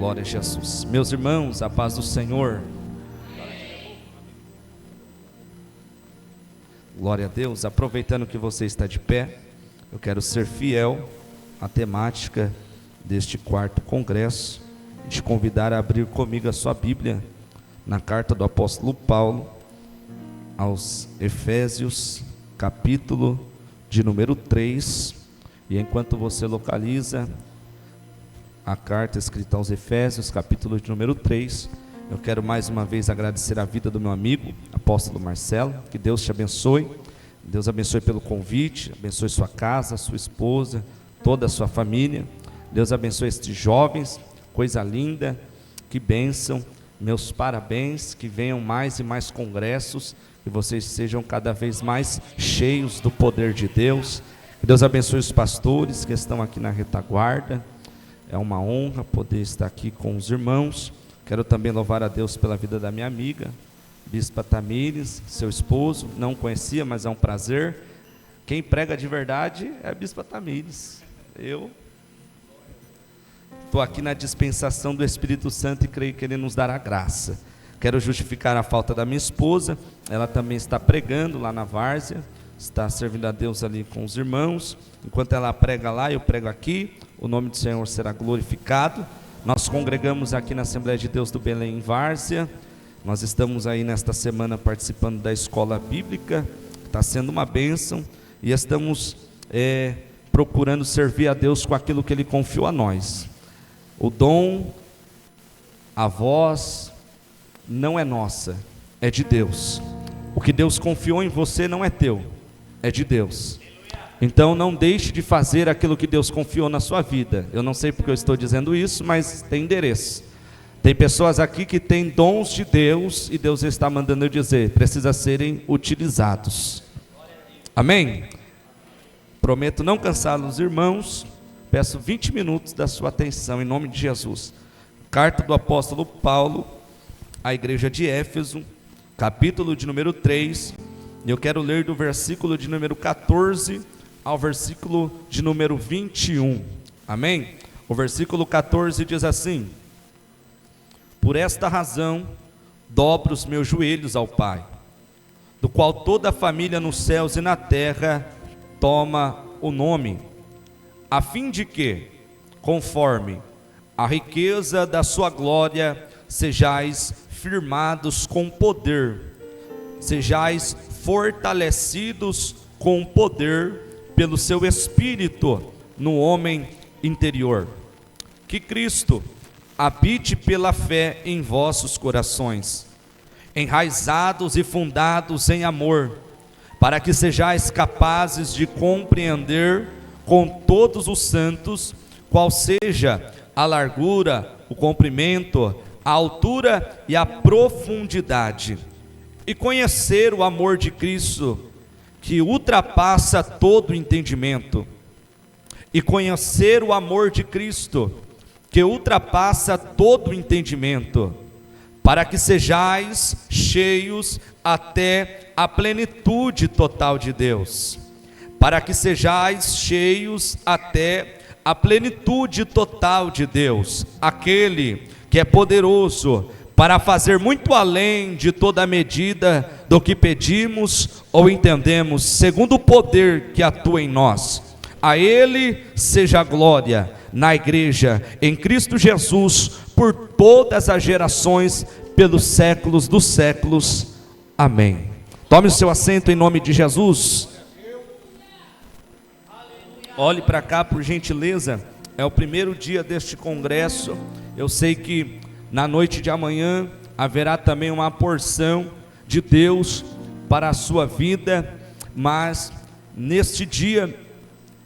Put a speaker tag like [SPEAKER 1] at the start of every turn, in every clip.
[SPEAKER 1] Glória a Jesus. Meus irmãos, a paz do Senhor. Glória a Deus. Aproveitando que você está de pé, eu quero ser fiel à temática deste quarto congresso e te convidar a abrir comigo a sua Bíblia na carta do apóstolo Paulo aos Efésios, capítulo de número 3. E enquanto você localiza a carta escrita aos Efésios, capítulo de número 3, eu quero mais uma vez agradecer a vida do meu amigo, apóstolo Marcelo. Que Deus te abençoe. Deus abençoe pelo convite, abençoe sua casa, sua esposa, toda a sua família. Deus abençoe estes jovens, coisa linda, que bênção. Meus parabéns, que venham mais e mais congressos, que vocês sejam cada vez mais cheios do poder de Deus. Que Deus abençoe os pastores que estão aqui na retaguarda. É uma honra poder estar aqui com os irmãos. Quero também louvar a Deus pela vida da minha amiga, Bispa Tamires, seu esposo. Não conhecia, mas é um prazer. Quem prega de verdade é a Bispa Tamires. Eu estou aqui na dispensação do Espírito Santo e creio que Ele nos dará graça. Quero justificar a falta da minha esposa. Ela também está pregando lá na várzea, está servindo a Deus ali com os irmãos. Enquanto ela prega lá, eu prego aqui. O nome do Senhor será glorificado. Nós congregamos aqui na Assembleia de Deus do Belém, em Várzea. Nós estamos aí nesta semana participando da escola bíblica, está sendo uma bênção, e estamos procurando servir a Deus com aquilo que Ele confiou a nós. O dom, a voz, não é nossa, é de Deus. O que Deus confiou em você não é teu, é de Deus. Então não deixe de fazer aquilo que Deus confiou na sua vida. Eu não sei porque eu estou dizendo isso, mas tem endereço. Tem pessoas aqui que têm dons de Deus e Deus está mandando eu dizer, precisa serem utilizados. Amém? Prometo não cansar os irmãos. Peço 20 minutos da sua atenção em nome de Jesus. Carta do apóstolo Paulo à igreja de Éfeso, capítulo de número 3. Eu quero ler do versículo de número 14 ao versículo de número 21. Amém? O versículo 14 diz assim: por esta razão dobro os meus joelhos ao Pai, do qual toda a família nos céus e na terra toma o nome, a fim de que, conforme a riqueza da sua glória, sejais firmados com poder, sejais fortalecidos com poder pelo seu Espírito no homem interior. Que Cristo habite pela fé em vossos corações, enraizados e fundados em amor, para que sejais capazes de compreender com todos os santos qual seja a largura, o comprimento, a altura e a profundidade, e conhecer o amor de Cristo, que ultrapassa todo entendimento, e conhecer o amor de Cristo, que ultrapassa todo entendimento, para que sejais cheios até a plenitude total de Deus, para que sejais cheios até a plenitude total de Deus, aquele que é poderoso para fazer muito além de toda a medida do que pedimos ou entendemos, segundo o poder que atua em nós. A Ele seja a glória na igreja, em Cristo Jesus, por todas as gerações, pelos séculos dos séculos. Amém. Tome o seu assento em nome de Jesus. Olhe para cá, por gentileza. É o primeiro dia deste congresso. Eu sei que na noite de amanhã haverá também uma porção de Deus para a sua vida, mas neste dia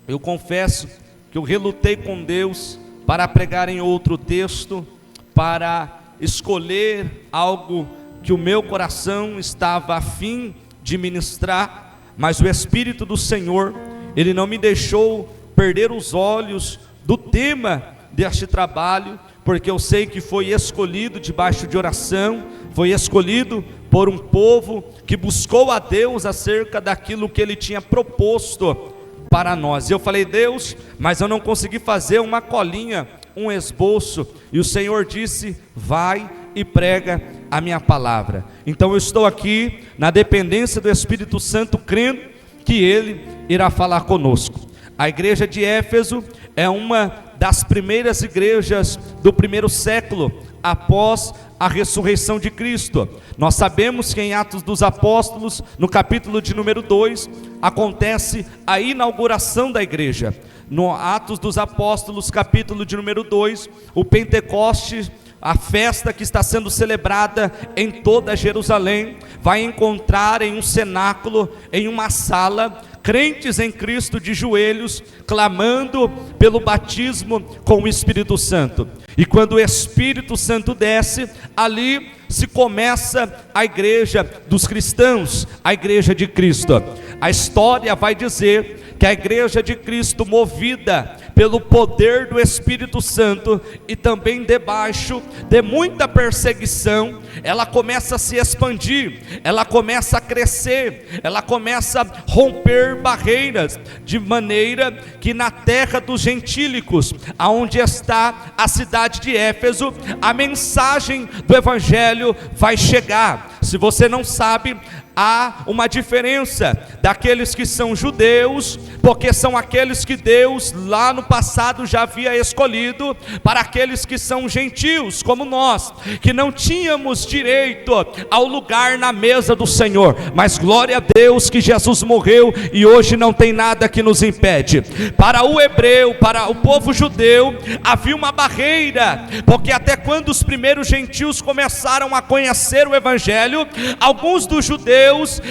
[SPEAKER 1] eu confesso que eu relutei com Deus para pregar em outro texto, para escolher algo que o meu coração estava a fim de ministrar, mas o Espírito do Senhor, Ele não me deixou perder os olhos do tema deste trabalho, porque eu sei que foi escolhido debaixo de oração, foi escolhido por um povo que buscou a Deus acerca daquilo que Ele tinha proposto para nós. Eu falei, Deus, mas eu não consegui fazer uma colinha um esboço, e o Senhor disse: vai e prega a minha palavra. Então eu estou aqui na dependência do Espírito Santo, crendo que Ele irá falar conosco. A igreja de Éfeso é uma das primeiras igrejas do primeiro século após a ressurreição de Cristo. Nós sabemos que em Atos dos Apóstolos, no capítulo de número 2, acontece a inauguração da igreja. No Atos dos Apóstolos, capítulo de número 2, o Pentecostes, a festa que está sendo celebrada em toda Jerusalém, vai encontrar em um cenáculo, em uma sala, crentes em Cristo de joelhos, clamando pelo batismo com o Espírito Santo. E quando o Espírito Santo desce, ali se começa a igreja dos cristãos, a igreja de Cristo. A história vai dizer que a igreja de Cristo, movida pelo poder do Espírito Santo e também debaixo de muita perseguição, ela começa a se expandir, ela começa a crescer, ela começa a romper barreiras, de maneira que na terra dos gentílicos, aonde está a cidade de Éfeso, a mensagem do Evangelho vai chegar. Se você não sabe, há uma diferença daqueles que são judeus, porque são aqueles que Deus lá no passado já havia escolhido, para aqueles que são gentios, como nós, que não tínhamos direito ao lugar na mesa do Senhor, mas glória a Deus que Jesus morreu e hoje não tem nada que nos impede. Para o hebreu, para o povo judeu, havia uma barreira, porque até quando os primeiros gentios começaram a conhecer o Evangelho, alguns dos judeus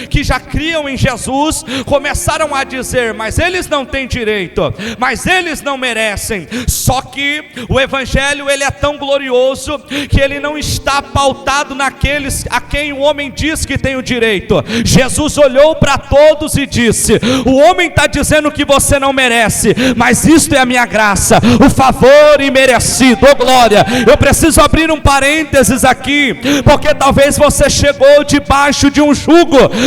[SPEAKER 1] que já criam em Jesus começaram a dizer: mas eles não têm direito, mas eles não merecem. Só que o Evangelho, ele é tão glorioso que ele não está pautado naqueles a quem o homem diz que tem o direito. Jesus olhou para todos e disse: o homem está dizendo que você não merece, mas isto é a minha graça, o favor imerecido. Oh glória! Eu preciso abrir um parênteses aqui, porque talvez você chegou debaixo de um jugo,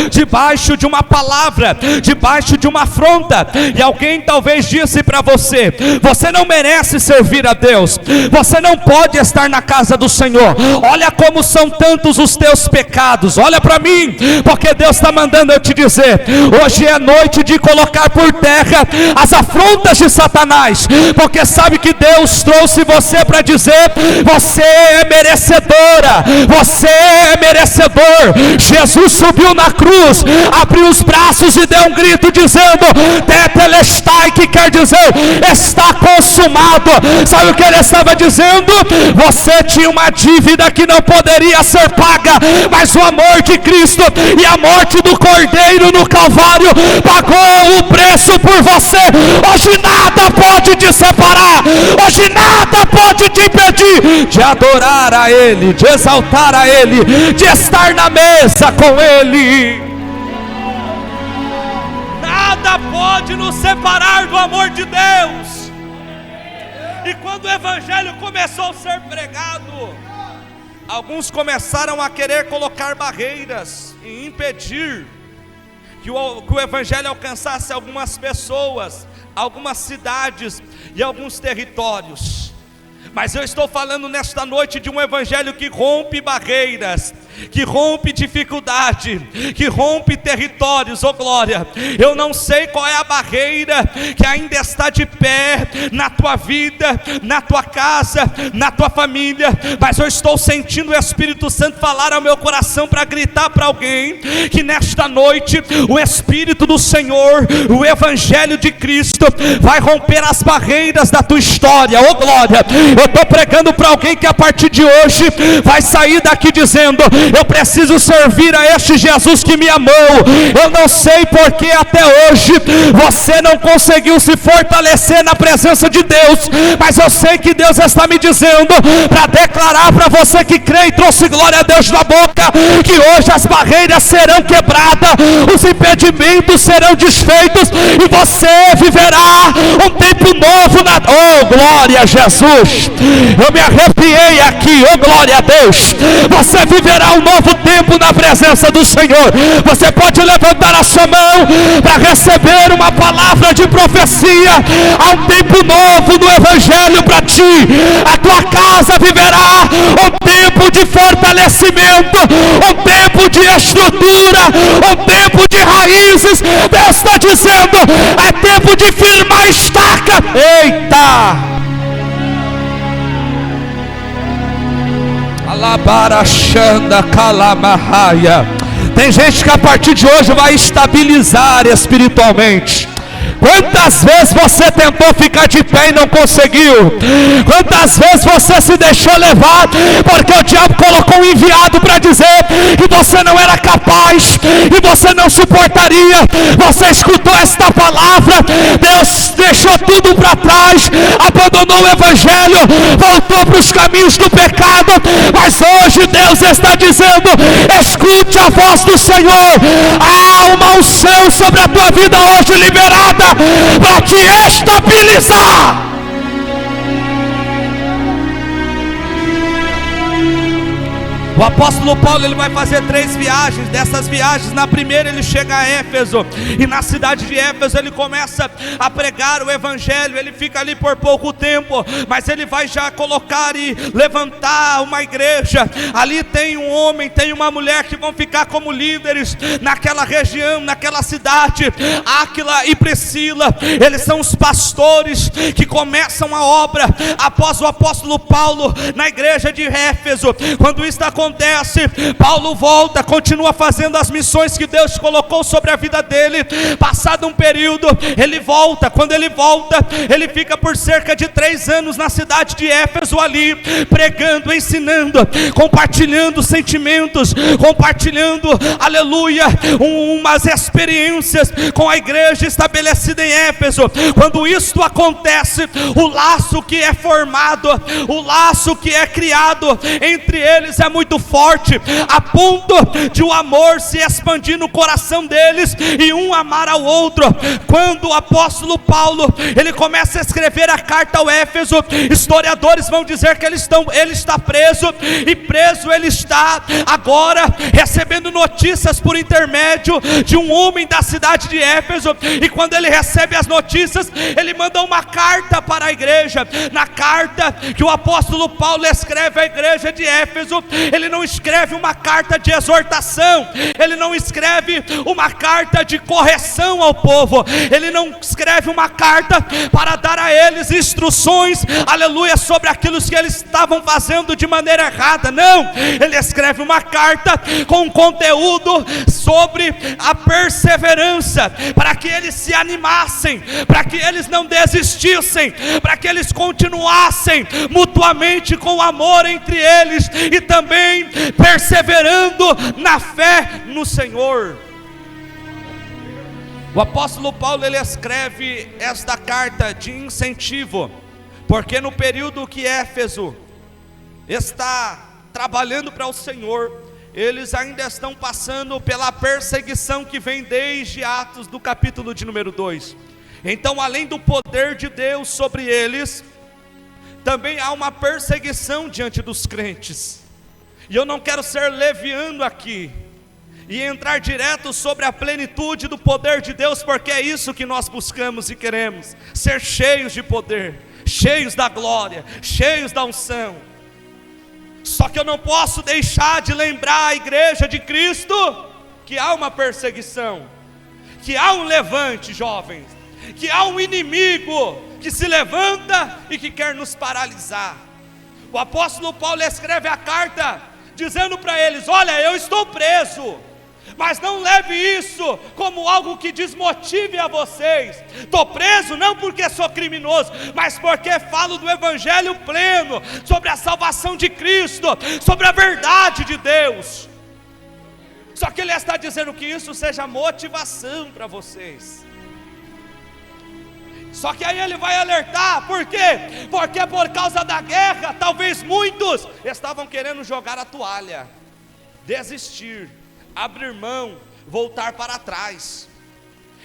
[SPEAKER 1] debaixo de uma palavra, debaixo de uma afronta, e alguém talvez disse para você: você não merece servir a Deus, você não pode estar na casa do Senhor, olha como são tantos os teus pecados, olha para mim, porque Deus está mandando eu te dizer, hoje é noite de colocar por terra as afrontas de Satanás, porque sabe que Deus trouxe você para dizer: você é merecedora, você é merecedor. Jesus subiu na cruz, abriu os braços e deu um grito dizendo: Tetelestai, que quer dizer está consumado. Sabe o que ele estava dizendo? Você tinha uma dívida que não poderia ser paga, mas o amor de Cristo e a morte do Cordeiro no Calvário pagou o preço por você. Hoje nada pode te separar, hoje nada pode te impedir de adorar a Ele, de exaltar a Ele, de estar na mesa com Ele. Nada pode nos separar do amor de Deus. E quando o Evangelho começou a ser pregado, alguns começaram a querer colocar barreiras e impedir que o Evangelho alcançasse algumas pessoas, algumas cidades e alguns territórios. Mas eu estou falando nesta noite de um Evangelho que rompe barreiras, que rompe dificuldade, que rompe territórios. Oh glória! Eu não sei qual é a barreira que ainda está de pé na tua vida, na tua casa, na tua família, mas eu estou sentindo o Espírito Santo falar ao meu coração para gritar para alguém que nesta noite o Espírito do Senhor, o Evangelho de Cristo vai romper as barreiras da tua história. Oh glória! Eu estou pregando para alguém que a partir de hoje vai sair daqui dizendo: eu preciso servir a este Jesus que me amou. Eu não sei porque até hoje você não conseguiu se fortalecer na presença de Deus, mas eu sei que Deus está me dizendo para declarar para você que crê e trouxe glória a Deus na boca, que hoje as barreiras serão quebradas, os impedimentos serão desfeitos e você viverá um tempo novo na... Oh glória a Jesus! Eu me arrepiei aqui, oh glória a Deus. Você viverá um novo tempo na presença do Senhor. Você pode levantar a sua mão para receber uma palavra de profecia. Há um tempo novo no Evangelho para ti. A tua casa viverá um tempo de fortalecimento, um tempo de estrutura, um tempo de raízes. Deus está dizendo, é tempo de firmar a estaca. Eita! Alabarachanda calamahaya. Tem gente que a partir de hoje vai estabilizar espiritualmente. Quantas vezes você tentou ficar de pé e não conseguiu? Quantas vezes você se deixou levar porque o diabo colocou um enviado para dizer que você não era capaz e você não suportaria? Você escutou esta palavra, Deus deixou tudo para trás, abandonou o Evangelho, voltou para os caminhos do pecado, mas hoje Deus está dizendo, escute a voz do Senhor. Há uma unção sobre a tua vida hoje liberada para te estabilizar. O apóstolo Paulo, ele vai fazer 3 viagens. Dessas viagens, na primeira ele chega a Éfeso, e na cidade de Éfeso ele começa a pregar o Evangelho. Ele fica ali por pouco tempo, mas ele vai já colocar e levantar uma igreja. Ali tem um homem, tem uma mulher que vão ficar como líderes naquela região, naquela cidade. Áquila e Priscila, eles são os pastores que começam a obra após o apóstolo Paulo na igreja de Éfeso. Quando isso acontece, Paulo volta, continua fazendo as missões que Deus colocou sobre a vida dele. Passado um período, ele volta. Quando ele volta, ele fica por cerca de 3 anos na cidade de Éfeso ali, pregando, ensinando, compartilhando sentimentos, compartilhando, aleluia, umas experiências com a igreja estabelecida em Éfeso. Quando isto acontece, o laço que é formado, o laço que é criado entre eles é muito forte, a ponto de o amor se expandir no coração deles e um amar ao outro. Quando o apóstolo Paulo, ele começa a escrever a carta ao Éfeso, historiadores vão dizer que ele está preso, e preso ele está agora recebendo notícias por intermédio de um homem da cidade de Éfeso. E quando ele recebe as notícias, ele manda uma carta para a igreja. Na carta que o apóstolo Paulo escreve à igreja de Éfeso, ele não escreve uma carta de exortação, ele não escreve uma carta de correção ao povo, ele não escreve uma carta para dar a eles instruções, aleluia, sobre aquilo que eles estavam fazendo de maneira errada. Não, ele escreve uma carta com conteúdo sobre a perseverança, para que eles se animassem, para que eles não desistissem, para que eles continuassem mutuamente com amor entre eles e também perseverando na fé no Senhor. O apóstolo Paulo, ele escreve esta carta de incentivo, porque no período que Éfeso está trabalhando para o Senhor, eles ainda estão passando pela perseguição que vem desde Atos do capítulo de número 2. Então, além do poder de Deus sobre eles, também há uma perseguição diante dos crentes. E eu não quero ser leviano aqui e entrar direto sobre a plenitude do poder de Deus, porque é isso que nós buscamos e queremos, ser cheios de poder, cheios da glória, cheios da unção. Só que eu não posso deixar de lembrar a igreja de Cristo que há uma perseguição, que há um levante, jovens, que há um inimigo que se levanta e que quer nos paralisar. O apóstolo Paulo escreve a carta dizendo para eles: olha, eu estou preso, mas não leve isso como algo que desmotive a vocês. Estou preso não porque sou criminoso, mas porque falo do Evangelho pleno, sobre a salvação de Cristo, sobre a verdade de Deus. Só que ele está dizendo que isso seja motivação para vocês. Só que aí ele vai alertar, por quê? Porque por causa da guerra, talvez muitos estavam querendo jogar a toalha, desistir, abrir mão, voltar para trás.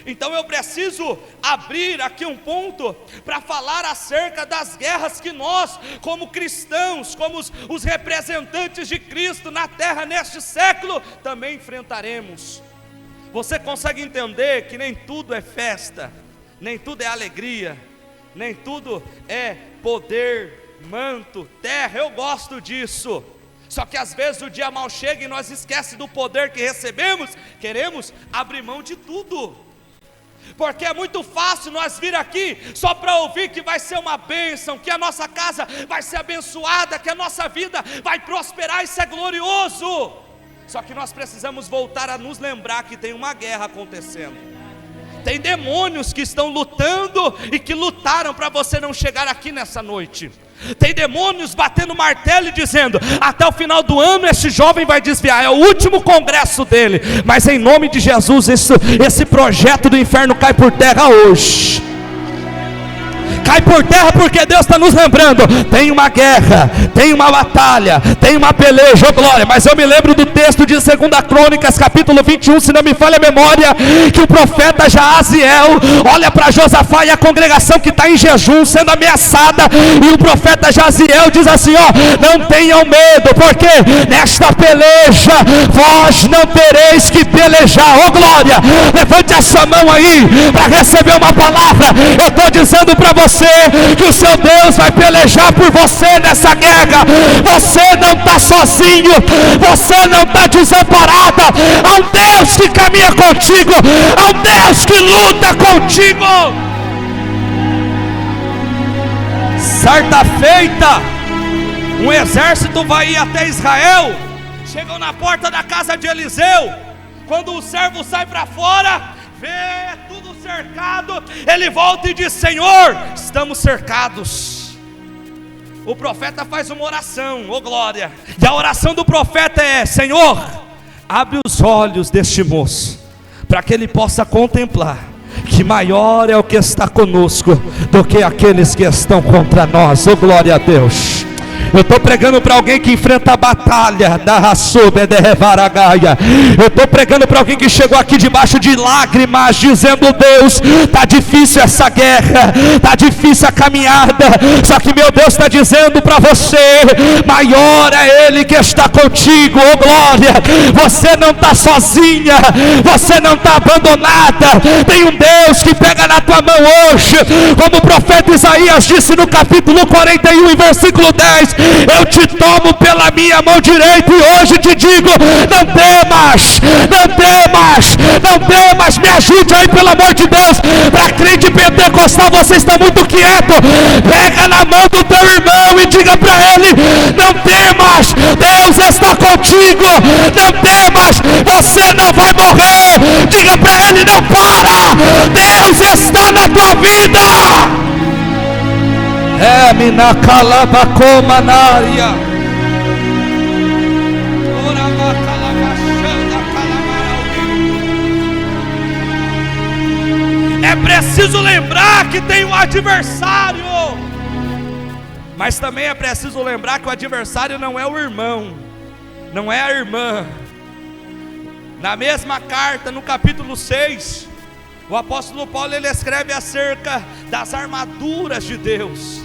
[SPEAKER 1] Então eu preciso abrir aqui um ponto para falar acerca das guerras que nós, como cristãos, como os representantes de Cristo na terra neste século, também enfrentaremos. Você consegue entender que nem tudo é festa, nem tudo é alegria, nem tudo é poder, manto, terra? Eu gosto disso. Só que às vezes o dia mal chega e nós esquecemos do poder que recebemos, queremos abrir mão de tudo. Porque é muito fácil nós vir aqui só para ouvir que vai ser uma bênção, que a nossa casa vai ser abençoada, que a nossa vida vai prosperar, isso é glorioso. Só que nós precisamos voltar a nos lembrar que tem uma guerra acontecendo. Tem demônios que estão lutando e que lutaram para você não chegar aqui nessa noite. Tem demônios batendo martelo e dizendo: até o final do ano esse jovem vai desviar, é o último congresso dele. Mas em nome de Jesus, esse projeto do inferno cai por terra hoje. Cai por terra, porque Deus está nos lembrando: tem uma guerra, tem uma batalha, tem uma peleja, oh glória. Mas eu me lembro do texto de 2 Crônicas, capítulo 21, se não me falha a memória, que o profeta Jaaziel olha para Josafá e a congregação que está em jejum, sendo ameaçada, e o profeta Jaaziel diz assim: ó, não tenham medo, porque nesta peleja vós não tereis que pelejar, oh glória. Levante a sua mão aí para receber uma palavra. Eu estou dizendo para você que o seu Deus vai pelejar por você nessa guerra. Você não está sozinho, você não está desamparada. Há um Deus que caminha contigo, há um Deus que luta contigo. Certa feita, um exército vai ir até Israel. Chegam na porta da casa de Eliseu. Quando o servo sai para fora, vê tudo cercado, ele volta e diz: Senhor, estamos cercados. O profeta faz uma oração, oh glória, e a oração do profeta é: Senhor, abre os olhos deste moço, para que ele possa contemplar que maior é o que está conosco do que aqueles que estão contra nós, oh glória a Deus. Eu estou pregando para alguém que enfrenta a batalha da Rassube de Revaragaia. Eu estou pregando para alguém que chegou aqui debaixo de lágrimas, dizendo: Deus, está difícil essa guerra, está difícil a caminhada. Só que meu Deus está dizendo para você: maior é Ele que está contigo, oh glória. Você não está sozinha, você não está abandonada. Tem um Deus que pega na tua mão hoje, como o profeta Isaías disse no capítulo 41 e versículo 10: eu te tomo pela minha mão direita e hoje te digo: não temas, não temas, não temas. Me ajude aí, pelo amor de Deus. Para crente pentecostal, você está muito quieto. Pega na mão do teu irmão e diga para ele: não temas, Deus está contigo. Não temas, você não vai morrer. Diga para ele: não para, Deus está na tua vida. É mina calabacoma na área. É preciso lembrar que tem um adversário, mas também é preciso lembrar que o adversário não é o irmão, não é a irmã. Na mesma carta, no capítulo 6, o apóstolo Paulo ele escreve acerca das armaduras de Deus,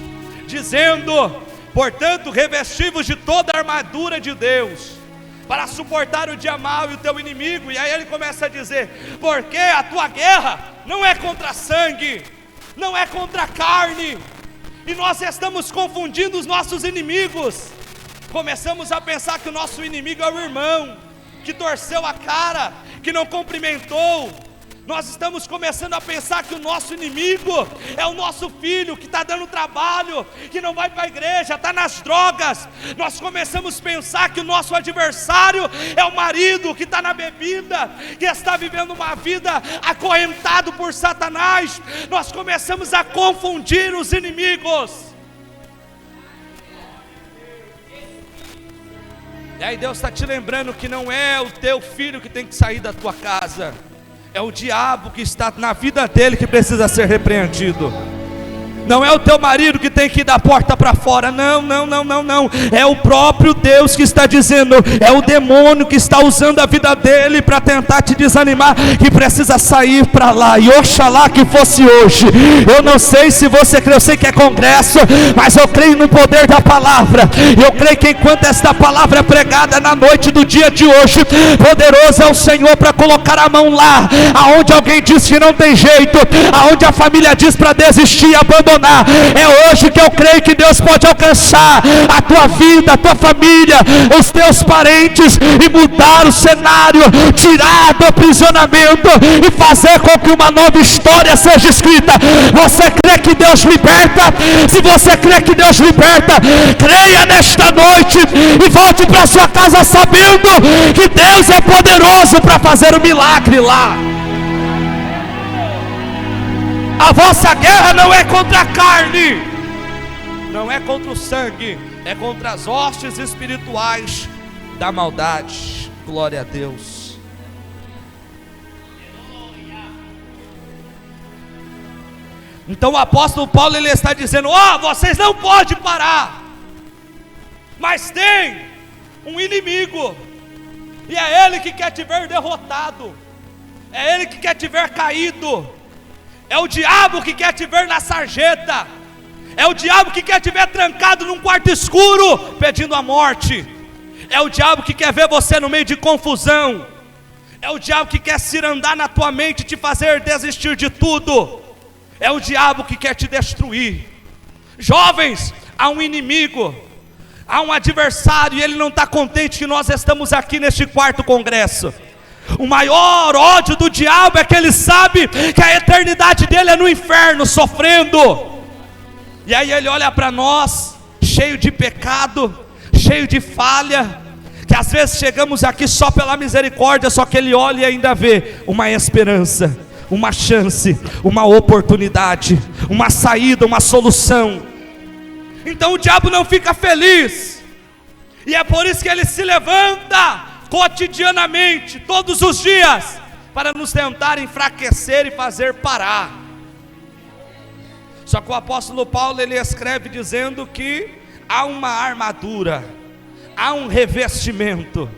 [SPEAKER 1] dizendo: portanto, revestivos de toda a armadura de Deus, para suportar o dia mau e o teu inimigo. E aí ele começa a dizer: porque a tua guerra não é contra sangue, não é contra carne. E nós estamos confundindo os nossos inimigos. Começamos a pensar que o nosso inimigo é o irmão, que torceu a cara, que não cumprimentou. Nós estamos começando a pensar que o nosso inimigo é o nosso filho, que está dando trabalho, que não vai para a igreja, está nas drogas. Nós começamos a pensar que o nosso adversário é o marido, que está na bebida, que está vivendo uma vida acorrentado por Satanás. Nós começamos a confundir os inimigos. E aí Deus está te lembrando que não é o teu filho que tem que sair da tua casa, é o diabo que está na vida dele que precisa ser repreendido. não é o teu marido que tem que ir da porta para fora, não, é o próprio Deus que está dizendo, é o demônio que está usando a vida dele para tentar te desanimar, que precisa sair para lá, e oxalá que fosse hoje. Eu não sei se você crê, eu sei que é congresso, mas eu creio no poder da palavra, eu creio que enquanto esta palavra é pregada na noite do dia de hoje, poderoso é o Senhor para colocar a mão lá, aonde alguém diz que não tem jeito, aonde a família diz para desistir e abandonar. É hoje que eu creio que Deus pode alcançar a tua vida, a tua família, os teus parentes, e mudar o cenário, tirar do aprisionamento e fazer com que uma nova história seja escrita. Você crê que Deus liberta? Se você crê que Deus liberta, creia nesta noite e volte para sua casa sabendo que Deus é poderoso para fazer o milagre lá. A vossa guerra não é contra a carne, não é contra o sangue, é contra as hostes espirituais da maldade. Glória a Deus. Então o apóstolo Paulo, ele está dizendo, vocês não podem parar, mas tem um inimigo, e é ele que quer te ver derrotado, é ele que quer te ver caído, é o diabo que quer te ver na sarjeta, é o diabo que quer te ver trancado num quarto escuro, pedindo a morte, é o diabo que quer ver você no meio de confusão, é o diabo que quer cirandar na tua mente, te fazer desistir de tudo, é o diabo que quer te destruir. Jovens, há um inimigo, há um adversário, e ele não está contente que nós estamos aqui neste quarto congresso. O maior ódio do diabo é que ele sabe que a eternidade dele é no inferno, sofrendo. E aí ele olha para nós, cheio de pecado, cheio de falha, que às vezes chegamos aqui só pela misericórdia, só que ele olha e ainda vê uma esperança, uma chance, uma oportunidade, uma saída, uma solução. Então o diabo não fica feliz, e é por isso que ele se levanta cotidianamente, todos os dias, para nos tentar enfraquecer e fazer parar. Só que o apóstolo Paulo, ele escreve dizendo que há uma armadura, há um revestimento.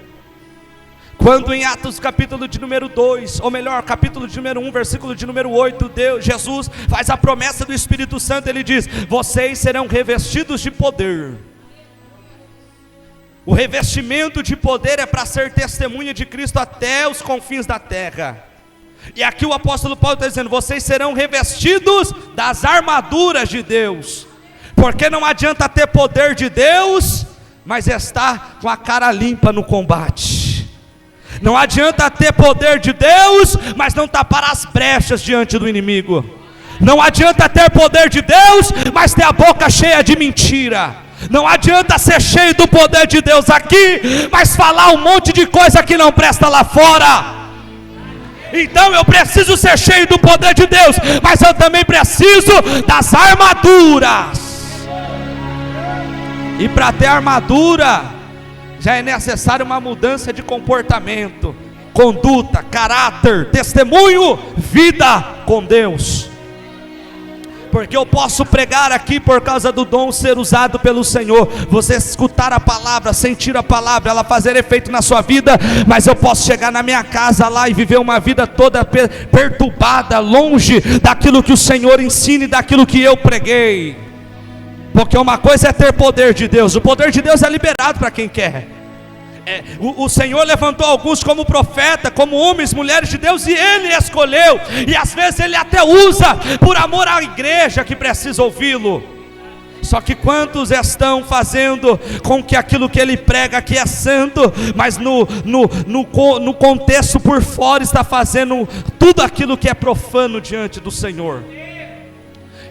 [SPEAKER 1] Quando em Atos capítulo de número 2, ou melhor, capítulo de número 1, versículo de número 8, Jesus faz a promessa do Espírito Santo, ele diz, vocês serão revestidos de poder. O revestimento de poder é para ser testemunha de Cristo até os confins da terra. E aqui o apóstolo Paulo está dizendo, vocês serão revestidos das armaduras de Deus. Porque não adianta ter poder de Deus, mas estar com a cara limpa no combate. Não adianta ter poder de Deus, mas não tapar as brechas diante do inimigo. Não adianta ter poder de Deus, mas ter a boca cheia de mentira. Não adianta ser cheio do poder de Deus aqui, mas falar um monte de coisa que não presta lá fora. Então eu preciso ser cheio do poder de Deus, mas eu também preciso das armaduras. E para ter armadura, já é necessário uma mudança de comportamento, conduta, caráter, testemunho, vida com Deus. Porque eu posso pregar aqui por causa do dom ser usado pelo Senhor, você escutar a palavra, sentir a palavra, ela fazer efeito na sua vida, mas eu posso chegar na minha casa lá e viver uma vida toda perturbada, longe daquilo que o Senhor ensina e daquilo que eu preguei. Porque uma coisa é ter poder de Deus, o poder de Deus é liberado para quem quer. O Senhor levantou alguns como profeta, como homens, mulheres de Deus, e Ele escolheu, e às vezes Ele até usa por amor à igreja que precisa ouvi-lo. Só que quantos estão fazendo com que aquilo que Ele prega aqui é santo, mas no contexto por fora está fazendo tudo aquilo que é profano diante do Senhor?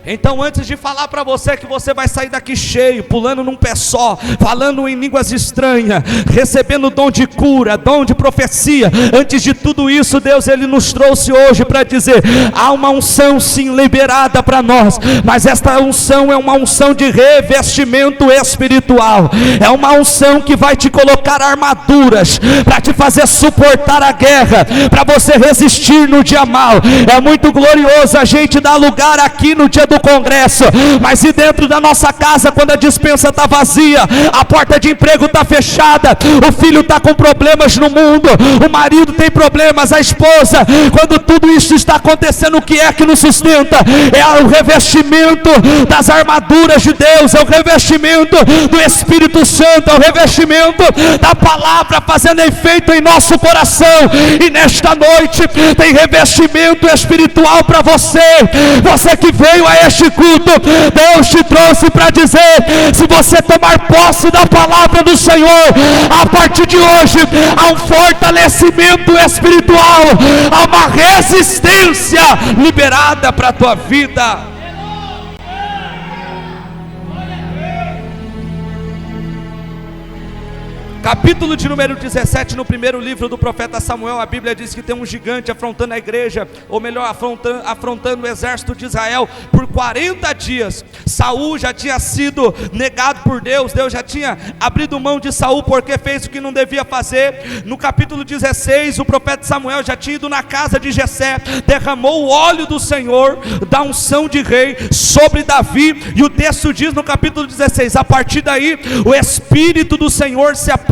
[SPEAKER 1] Então antes de falar para você que você vai sair daqui cheio, pulando num pé só, falando em línguas estranhas, recebendo dom de cura, dom de profecia, antes de tudo isso, Deus Ele nos trouxe hoje para dizer, há uma unção sim liberada para nós, mas esta unção é uma unção de revestimento espiritual, é uma unção que vai te colocar armaduras, para te fazer suportar a guerra, para você resistir no dia mau. É muito glorioso a gente dar lugar aqui no dia do congresso, mas e dentro da nossa casa, quando a despensa está vazia, a porta de emprego está fechada, o filho está com problemas no mundo, o marido tem problemas, a esposa, quando tudo isso está acontecendo, o que é que nos sustenta? É o revestimento das armaduras de Deus, é o revestimento do Espírito Santo, é o revestimento da palavra fazendo efeito em nosso coração. E nesta noite tem revestimento espiritual para você. Você que veio a este culto, Deus te trouxe para dizer: se você tomar posse da palavra do Senhor, a partir de hoje há um fortalecimento espiritual, há uma resistência liberada para a tua vida. Capítulo de número 17, no primeiro livro do profeta Samuel, a Bíblia diz que tem um gigante afrontando a igreja, ou melhor, afrontando o exército de Israel por 40 dias. Saul já tinha sido negado por Deus, Deus já tinha abrido mão de Saul porque fez o que não devia fazer. No capítulo 16, o profeta Samuel já tinha ido na casa de Jessé, derramou o óleo do Senhor, da unção de rei sobre Davi, e o texto diz no capítulo 16, a partir daí, o Espírito do Senhor se apoderou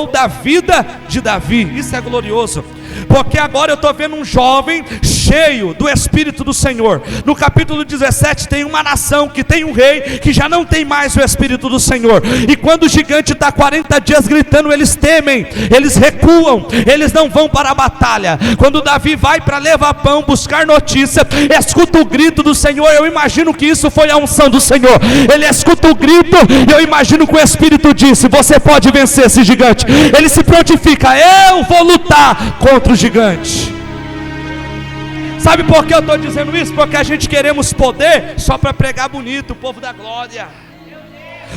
[SPEAKER 1] da vida de Davi. Isso é glorioso, porque agora eu estou vendo um jovem cheio do Espírito do Senhor. No capítulo 17 tem uma nação que tem um rei que já não tem mais o Espírito do Senhor, e quando o gigante está 40 dias gritando, eles temem, eles recuam, eles não vão para a batalha. Quando Davi vai para levar pão, buscar notícia, escuta o grito do Senhor. Eu imagino que isso foi a unção do Senhor. Ele escuta o grito, e eu imagino que o Espírito disse: você pode vencer esse gigante. Ele se prontifica: eu vou lutar contra o gigante. Sabe por que eu estou dizendo isso? Porque a gente queremos poder só para pregar bonito, o povo da glória.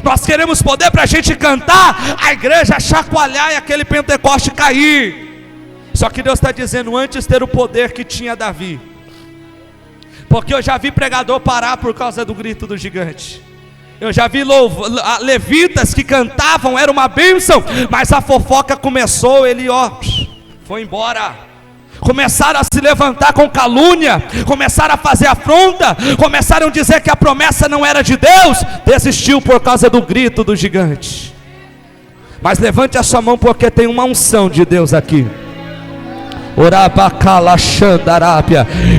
[SPEAKER 1] Nós queremos poder para a gente cantar, a igreja chacoalhar e aquele Pentecoste cair. Só que Deus está dizendo: antes ter o poder que tinha Davi, porque eu já vi pregador parar por causa do grito do gigante. Eu já vi levitas que cantavam, era uma bênção, mas a fofoca começou, ele foi embora. Começaram a se levantar com calúnia, começaram a fazer afronta, começaram a dizer que a promessa não era de Deus. Desistiu por causa do grito do gigante. Mas levante a sua mão, porque tem uma unção de Deus aqui.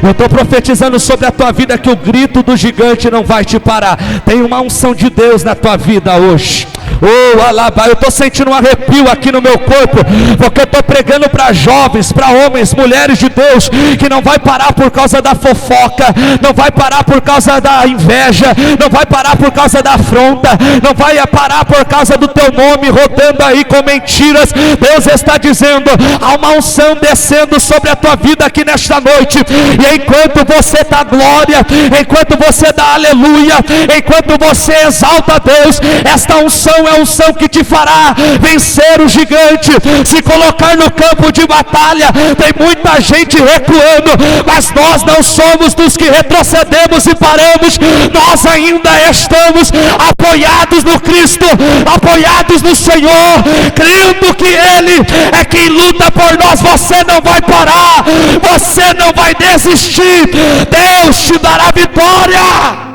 [SPEAKER 1] Eu estou profetizando sobre a tua vida que o grito do gigante não vai te parar. Tem uma unção de Deus na tua vida hoje. Eu estou sentindo um arrepio aqui no meu corpo, porque eu estou pregando para jovens, para homens, mulheres de Deus, que não vai parar por causa da fofoca, não vai parar por causa da inveja, não vai parar por causa da afronta, não vai parar por causa do teu nome rodando aí com mentiras. Deus está dizendo: há uma unção descendo sobre a tua vida aqui nesta noite, e enquanto você dá glória, enquanto você dá aleluia, enquanto você exalta a Deus, esta unção é a unção que te fará vencer o gigante, se colocar no campo de batalha. Tem muita gente recuando, mas nós não somos dos que retrocedemos e paramos. Nós ainda estamos apoiados no Cristo, apoiados no Senhor, crendo que Ele é quem luta por nós. Você não vai parar, você não vai desistir. Deus te dará vitória.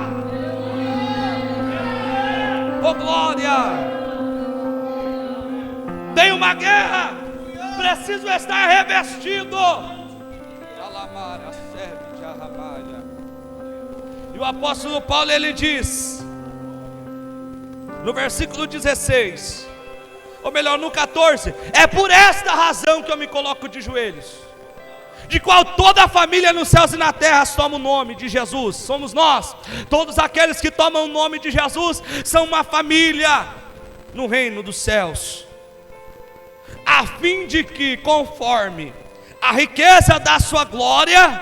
[SPEAKER 1] Oh glória! Tem uma guerra, preciso estar revestido. E o apóstolo Paulo, ele diz no versículo 16, ou melhor no 14: é por esta razão que eu me coloco de joelhos, de qual toda a família nos céus e na terra toma o nome de Jesus. Somos nós. Todos aqueles que tomam o nome de Jesus são uma família no reino dos céus, a fim de que, conforme a riqueza da sua glória,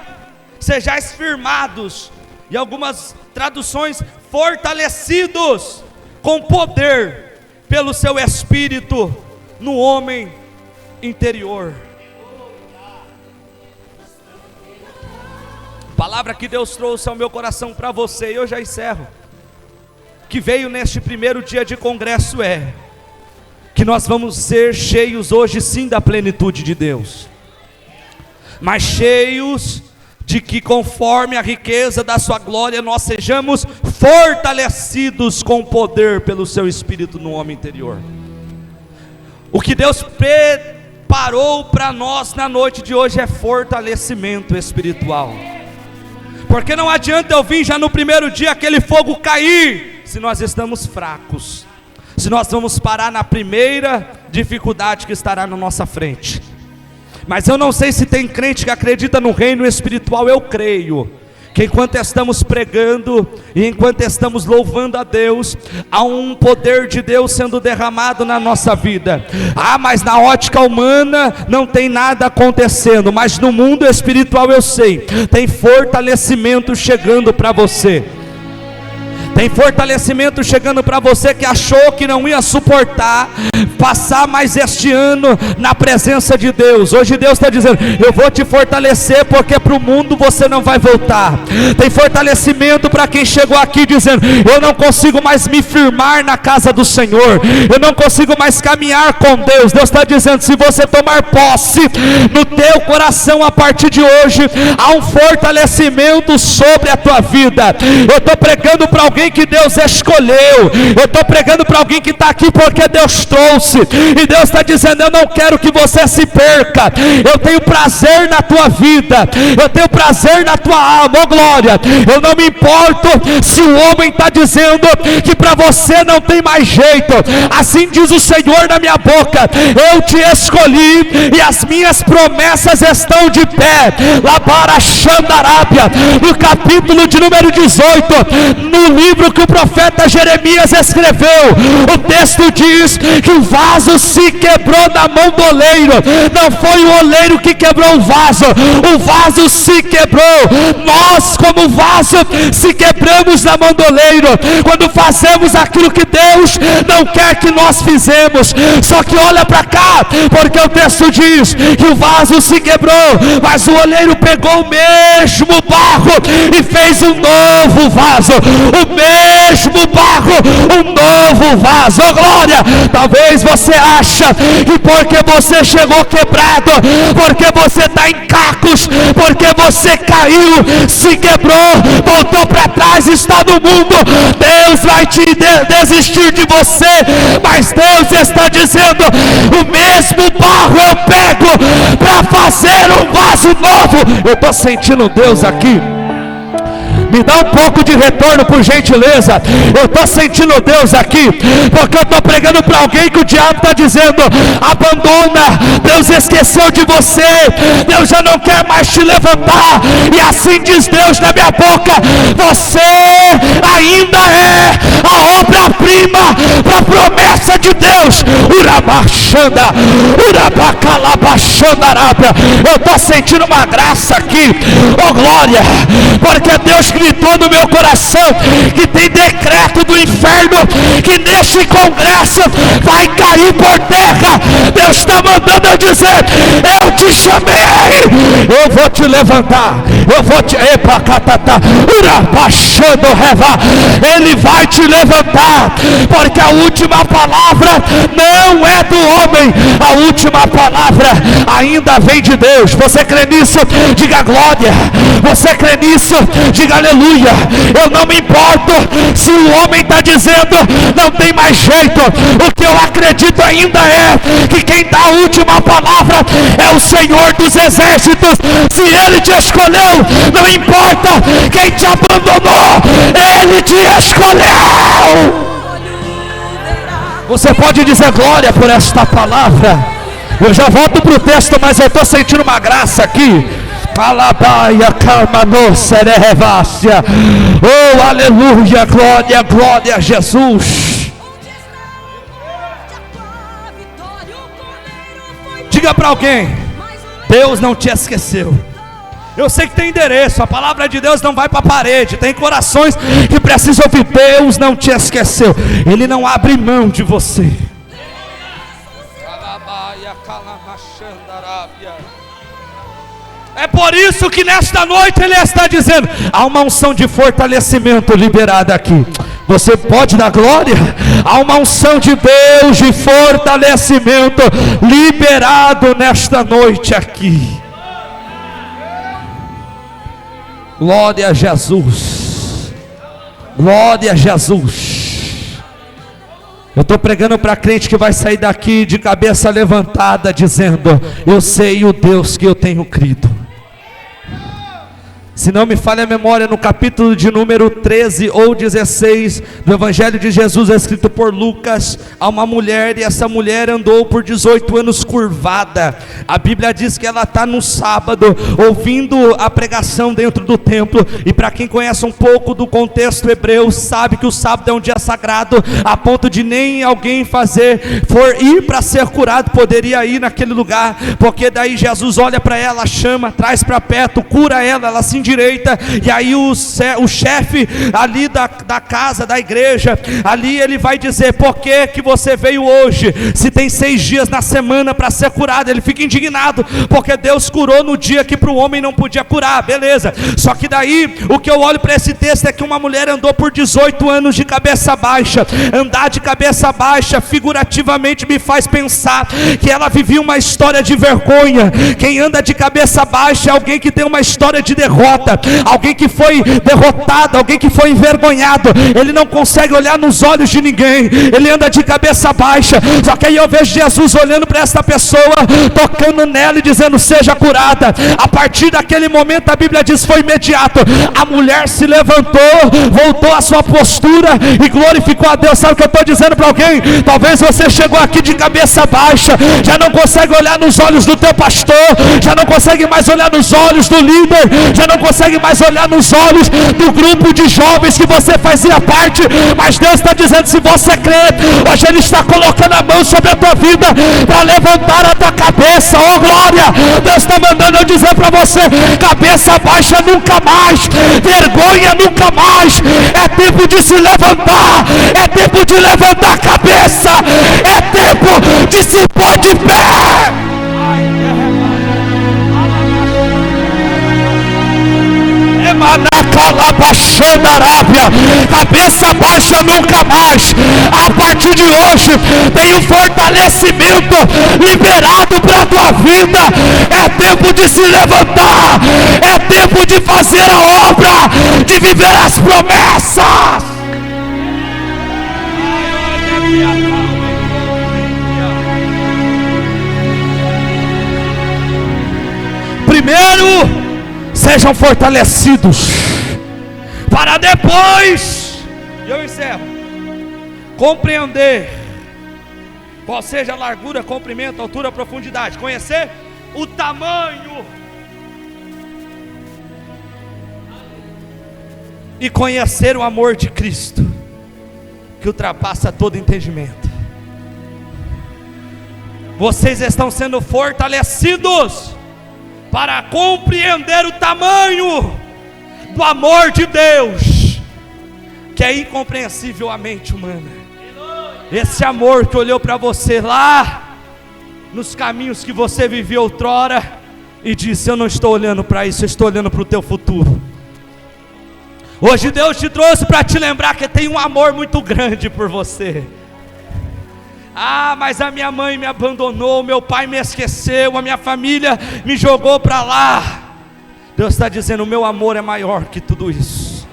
[SPEAKER 1] sejais firmados, e algumas traduções, fortalecidos com poder pelo seu Espírito no homem interior. Palavra que Deus trouxe ao meu coração para você, e eu já encerro, que veio neste primeiro dia de congresso, que nós vamos ser cheios hoje sim da plenitude de Deus, mas cheios de que conforme a riqueza da sua glória, nós sejamos fortalecidos com poder pelo seu Espírito no homem interior. O que Deus preparou para nós na noite de hoje é fortalecimento espiritual. Porque não adianta eu vir já no primeiro dia aquele fogo cair, se nós estamos fracos, se nós vamos parar na primeira dificuldade que estará na nossa frente. Mas eu não sei se tem crente que acredita no reino espiritual. Eu creio que enquanto estamos pregando e enquanto estamos louvando a Deus, há um poder de Deus sendo derramado na nossa vida. Mas na ótica humana não tem nada acontecendo, mas no mundo espiritual eu sei, tem fortalecimento chegando para você. Tem fortalecimento chegando para você que achou que não ia suportar passar mais este ano na presença de Deus. Hoje Deus está dizendo: eu vou te fortalecer, porque para o mundo você não vai voltar. Tem fortalecimento para quem chegou aqui dizendo: eu não consigo mais me firmar na casa do Senhor, eu não consigo mais caminhar com Deus. Deus está dizendo: se você tomar posse no teu coração a partir de hoje, há um fortalecimento sobre a tua vida. Eu estou pregando para alguém que Deus escolheu, eu estou pregando para alguém que está aqui porque Deus trouxe, e Deus está dizendo: eu não quero que você se perca, eu tenho prazer na tua vida, eu tenho prazer na tua alma, oh glória. Eu não me importo se o homem está dizendo que para você não tem mais jeito, assim diz o Senhor na minha boca: eu te escolhi e as minhas promessas estão de pé. Labara Xandarábia, no capítulo de número 18, no livro que o profeta Jeremias escreveu, o texto diz que o vaso se quebrou na mão do oleiro. Não foi o oleiro que quebrou o vaso se quebrou. Nós, como vaso, se quebramos na mão do oleiro quando fazemos aquilo que Deus não quer que nós fizemos. Só que olha para cá, porque o texto diz que o vaso se quebrou, mas o oleiro pegou o mesmo barro e fez um novo vaso. O mesmo barro, um novo vaso, oh glória. Talvez você acha que porque você chegou quebrado, porque você está em cacos, porque você caiu, se quebrou, voltou para trás, está no mundo, Deus vai te desistir de você. Mas Deus está dizendo: o mesmo barro eu pego para fazer um vaso novo. Eu estou sentindo Deus aqui. Me dá um pouco de retorno, por gentileza. Eu estou sentindo Deus aqui, porque eu estou pregando para alguém que o diabo está dizendo: abandona, Deus esqueceu de você, Deus já não quer mais te levantar. E assim diz Deus na minha boca: você ainda é a obra-prima para a promessa de Deus. Urabachanda, urabacalabaxandarábia. Eu estou sentindo uma graça aqui, oh glória, porque Deus gritou no meu coração que tem decreto do inferno que neste congresso vai cair por terra. Deus está mandando eu dizer: eu te chamei, eu vou te levantar, eu vou te ele vai te levantar, porque a última palavra não é do homem, a última palavra ainda vem de Deus. Você crê nisso? Diga glória. Você crê nisso? Diga aleluia. Eu não me importo se o homem está dizendo não tem mais jeito. O que eu acredito ainda é que quem dá a última palavra é o Senhor dos Exércitos. Se Ele te escolheu, não importa quem te abandonou, Ele te escolheu. Você pode dizer glória por esta palavra. Eu já volto para o texto, mas eu estou sentindo uma graça aqui. Alabaia, calma, serevácia. Oh, aleluia, glória, glória a Jesus. Diga para alguém: Deus não te esqueceu. Eu sei que tem endereço, a palavra de Deus não vai para a parede. Tem corações que precisam ouvir: Deus não te esqueceu, Ele não abre mão de você. É por isso que nesta noite Ele está dizendo: há uma unção de fortalecimento liberada aqui. Você pode dar glória? Há uma unção de Deus de fortalecimento liberado nesta noite aqui. Glória a Jesus. Glória a Jesus. Eu estou pregando para crente que vai sair daqui de cabeça levantada, dizendo: eu sei o Deus que eu tenho crido. Se não me falha a memória, no capítulo de número 13 ou 16 do Evangelho de Jesus, escrito por Lucas, há uma mulher, e essa mulher andou por 18 anos curvada. A Bíblia diz que ela está no sábado, ouvindo a pregação dentro do templo, e para quem conhece um pouco do contexto hebreu, sabe que o sábado é um dia sagrado, a ponto de nem alguém ir para ser curado, poderia ir naquele lugar, porque daí Jesus olha para ela, chama, traz para perto, cura ela, ela se endireita, e aí o chefe ali da casa, da igreja, ali ele vai dizer: por que você veio hoje, se tem 6 dias na semana para ser curado? Ele fica indignado, porque Deus curou no dia que para o homem não podia curar, beleza, só que daí, o que eu olho para esse texto é que uma mulher andou por 18 anos de cabeça baixa. Andar de cabeça baixa, figurativamente, me faz pensar que ela vivia uma história de vergonha. Quem anda de cabeça baixa é alguém que tem uma história de derrota, alguém que foi derrotado, alguém que foi envergonhado. Ele não consegue olhar nos olhos de ninguém, ele anda de cabeça baixa. Só que aí eu vejo Jesus olhando para essa pessoa, tocando nela e dizendo: seja curada. A partir daquele momento, a Bíblia diz, foi imediato. A mulher se levantou, voltou à sua postura e glorificou a Deus. Sabe o que eu estou dizendo para alguém? Talvez você chegou aqui de cabeça baixa, já não consegue olhar nos olhos do teu pastor, já não consegue mais olhar nos olhos do líder, já não consegue mais olhar nos olhos do grupo de jovens que você fazia parte, mas Deus está dizendo: se você crê, hoje Ele está colocando a mão sobre a tua vida para levantar a tua cabeça. Oh glória, Deus está mandando eu dizer para você: cabeça baixa nunca mais, vergonha nunca mais. É tempo de se levantar, é tempo de levantar a cabeça, é tempo de se pôr de pé. Cabeça baixa nunca mais. A partir de hoje tem um fortalecimento liberado para a tua vida. É tempo de se levantar, é tempo de fazer a obra, de viver as promessas. Primeiro, sejam fortalecidos, para depois, eu encerro, compreender qual seja a largura, comprimento, altura, profundidade, conhecer o tamanho e conhecer o amor de Cristo, que ultrapassa todo entendimento. Vocês estão sendo fortalecidos para compreender o tamanho do amor de Deus, que é incompreensível à mente humana. Esse amor que olhou para você lá nos caminhos que você viveu outrora e disse: eu não estou olhando para isso, eu estou olhando para o teu futuro. Hoje Deus te trouxe para te lembrar que tem um amor muito grande por você. Ah, mas a minha mãe me abandonou, meu pai me esqueceu, a minha família me jogou para lá. Deus está dizendo: o meu amor é maior que tudo isso.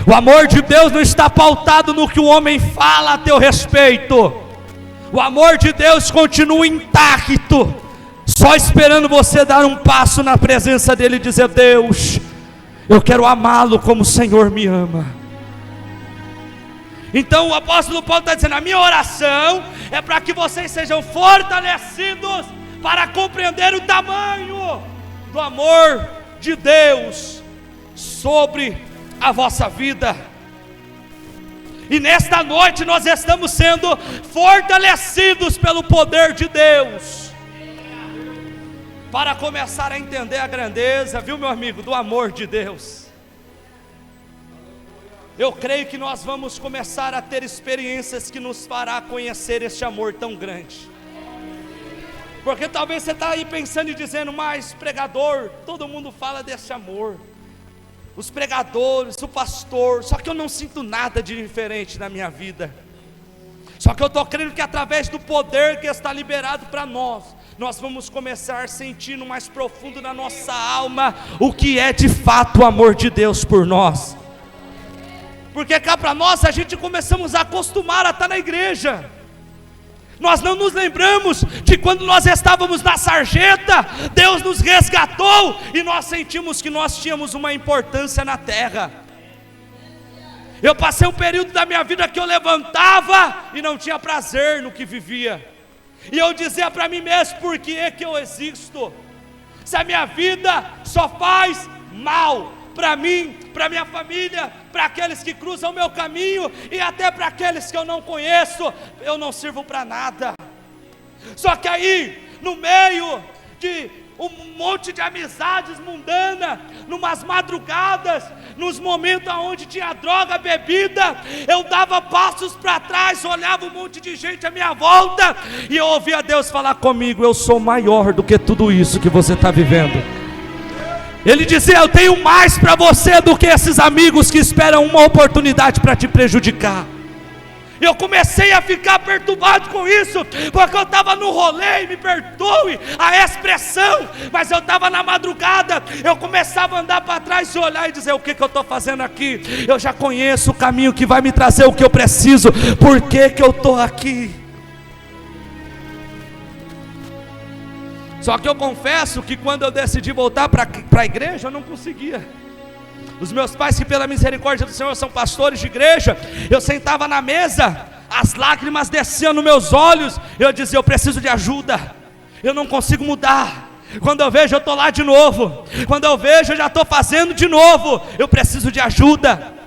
[SPEAKER 1] O amor de Deus não está pautado no que o homem fala a teu respeito. O amor de Deus continua intacto, só esperando você dar um passo na presença dele e dizer: Deus, eu quero amá-lo como o Senhor me ama. Então o apóstolo Paulo está dizendo: a minha oração é para que vocês sejam fortalecidos para compreender o tamanho do amor de Deus sobre a vossa vida. E nesta noite nós estamos sendo fortalecidos pelo poder de Deus, para começar a entender a grandeza, viu meu amigo, do amor de Deus. Eu creio que nós vamos começar a ter experiências que nos fará conhecer este amor tão grande. Porque talvez você está aí pensando e dizendo: mas pregador, todo mundo fala desse amor, os pregadores, o pastor, só que eu não sinto nada de diferente na minha vida. Só que eu estou crendo que através do poder que está liberado para nós, nós vamos começar a sentir no mais profundo da nossa alma o que é de fato o amor de Deus por nós. Porque cá para nós, a gente começamos a acostumar a estar na igreja. Nós não nos lembramos de quando nós estávamos na sarjeta, Deus nos resgatou e nós sentimos que nós tínhamos uma importância na terra. Eu passei um período da minha vida que eu levantava e não tinha prazer no que vivia. E eu dizia para mim mesmo: por que é que eu existo? Se a minha vida só faz mal para mim, para minha família, para aqueles que cruzam o meu caminho e até para aqueles que eu não conheço, eu não sirvo para nada. Só que aí, no meio de um monte de amizades mundanas, numas madrugadas, nos momentos onde tinha droga, bebida, eu dava passos para trás, olhava um monte de gente à minha volta e eu ouvia Deus falar comigo: eu sou maior do que tudo isso que você está vivendo. Ele dizia: eu tenho mais para você do que esses amigos que esperam uma oportunidade para te prejudicar. Eu comecei a ficar perturbado com isso, porque eu estava no rolê, e me perdoe a expressão, mas eu estava na madrugada, eu começava a andar para trás e olhar e dizer: o que eu estou fazendo aqui? Eu já conheço o caminho que vai me trazer o que eu preciso, por que eu estou aqui? Só que eu confesso que quando eu decidi voltar para a igreja, eu não conseguia. Os meus pais, que pela misericórdia do Senhor são pastores de igreja, eu sentava na mesa, as lágrimas desciam nos meus olhos, eu dizia: eu preciso de ajuda, eu não consigo mudar. Quando eu vejo, eu estou lá de novo, quando eu vejo, eu já estou fazendo de novo, eu preciso de ajuda.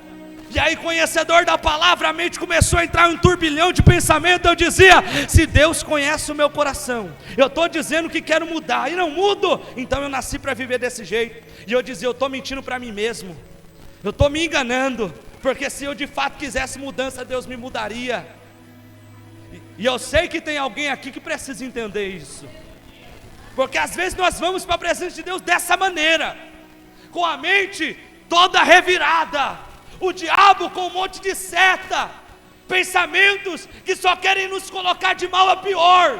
[SPEAKER 1] E aí, conhecedor da palavra, a mente começou a entrar em um turbilhão de pensamento. Eu dizia: se Deus conhece o meu coração, eu estou dizendo que quero mudar e não mudo, então eu nasci para viver desse jeito. E eu dizia: eu estou mentindo para mim mesmo, eu estou me enganando, porque se eu de fato quisesse mudança, Deus me mudaria. E eu sei que tem alguém aqui que precisa entender isso, porque às vezes nós vamos para a presença de Deus dessa maneira, com a mente toda revirada, o diabo com um monte de seta, pensamentos que só querem nos colocar de mal a pior.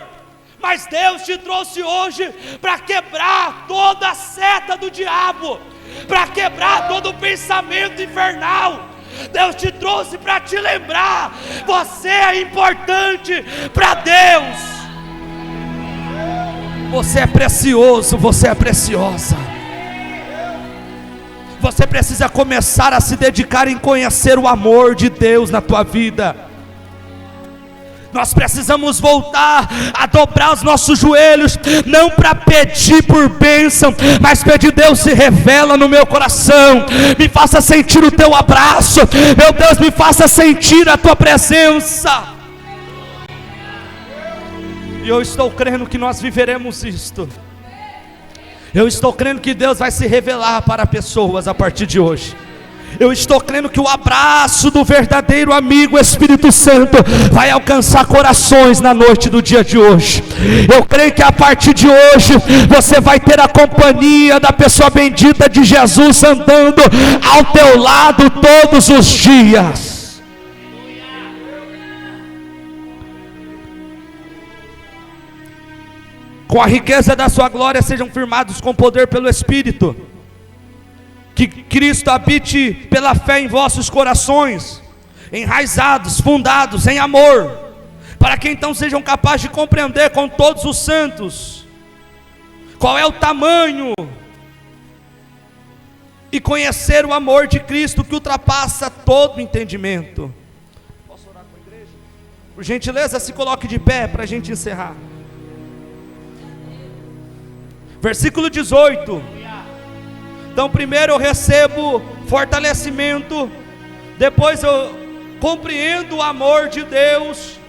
[SPEAKER 1] Mas Deus te trouxe hoje para quebrar toda a seta do diabo, para quebrar todo o pensamento infernal. Deus te trouxe para te lembrar: você é importante para Deus, você é precioso, você é preciosa. Você precisa começar a se dedicar em conhecer o amor de Deus na tua vida. Nós precisamos voltar a dobrar os nossos joelhos, não para pedir por bênção, mas pedir: Deus, se revela no meu coração, me faça sentir o teu abraço, meu Deus, me faça sentir a tua presença. E eu estou crendo que nós viveremos isto. Eu estou crendo que Deus vai se revelar para pessoas a partir de hoje. Eu estou crendo que o abraço do verdadeiro amigo Espírito Santo vai alcançar corações na noite do dia de hoje. Eu creio que a partir de hoje você vai ter a companhia da pessoa bendita de Jesus andando ao teu lado todos os dias. Com a riqueza da sua glória sejam firmados com poder pelo Espírito. Que Cristo habite pela fé em vossos corações, enraizados, fundados em amor, para que então sejam capazes de compreender com todos os santos qual é o tamanho e conhecer o amor de Cristo que ultrapassa todo entendimento. Posso orar com a igreja? Por gentileza, se coloque de pé para a gente encerrar. Versículo 18. Então primeiro eu recebo fortalecimento, depois eu compreendo o amor de Deus,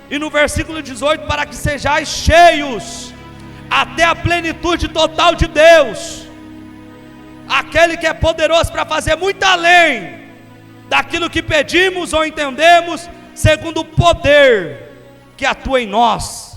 [SPEAKER 1] e no versículo 18, para que sejais cheios até a plenitude total de Deus, aquele que é poderoso para fazer muito além daquilo que pedimos ou entendemos, segundo o poder que atua em nós.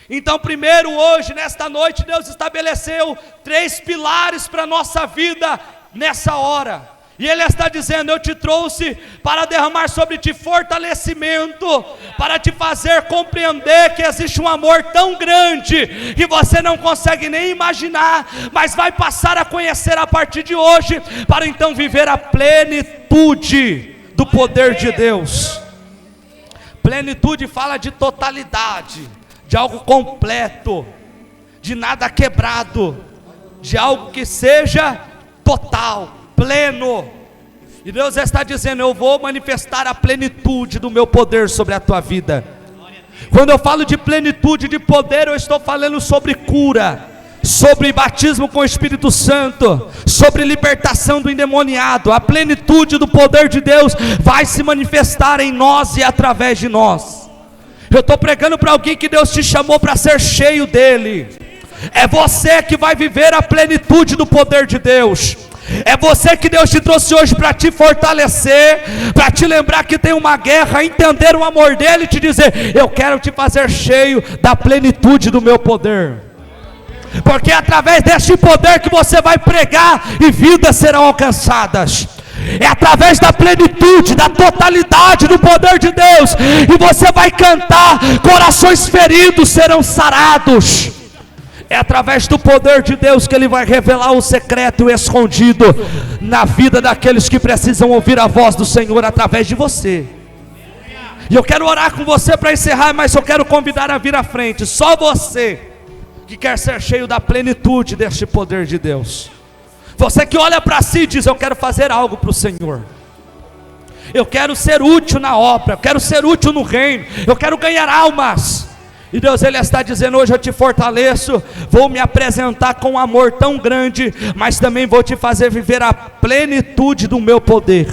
[SPEAKER 1] Então primeiro, hoje, nesta noite, Deus estabeleceu 3 pilares para a nossa vida nessa hora. E Ele está dizendo: eu te trouxe para derramar sobre ti fortalecimento, para te fazer compreender que existe um amor tão grande, que você não consegue nem imaginar, mas vai passar a conhecer a partir de hoje, para então viver a plenitude do poder de Deus. Plenitude fala de totalidade, de algo completo, de nada quebrado, de algo que seja total, pleno. E Deus está dizendo: eu vou manifestar a plenitude do meu poder sobre a tua vida. Quando eu falo de plenitude de poder, eu estou falando sobre cura, sobre batismo com o Espírito Santo, sobre libertação do endemoniado. A plenitude do poder de Deus vai se manifestar em nós e através de nós. Eu estou pregando para alguém que Deus te chamou para ser cheio dele. É você que vai viver a plenitude do poder de Deus. É você que Deus te trouxe hoje para te fortalecer, para te lembrar que tem uma guerra, entender o amor dele e te dizer: eu quero te fazer cheio da plenitude do meu poder. Porque é através deste poder que você vai pregar e vidas serão alcançadas. É através da plenitude, da totalidade do poder de Deus, e você vai cantar, corações feridos serão sarados. É através do poder de Deus que Ele vai revelar o secreto e o escondido na vida daqueles que precisam ouvir a voz do Senhor através de você. E eu quero orar com você para encerrar, mas eu quero convidar a vir à frente. Só você que quer ser cheio da plenitude deste poder de Deus. Você que olha para si e diz: eu quero fazer algo para o Senhor. Eu quero ser útil na obra, eu quero ser útil no reino, eu quero ganhar almas. E Deus, Ele está dizendo: hoje eu te fortaleço, vou me apresentar com um amor tão grande, mas também vou te fazer viver a plenitude do meu poder.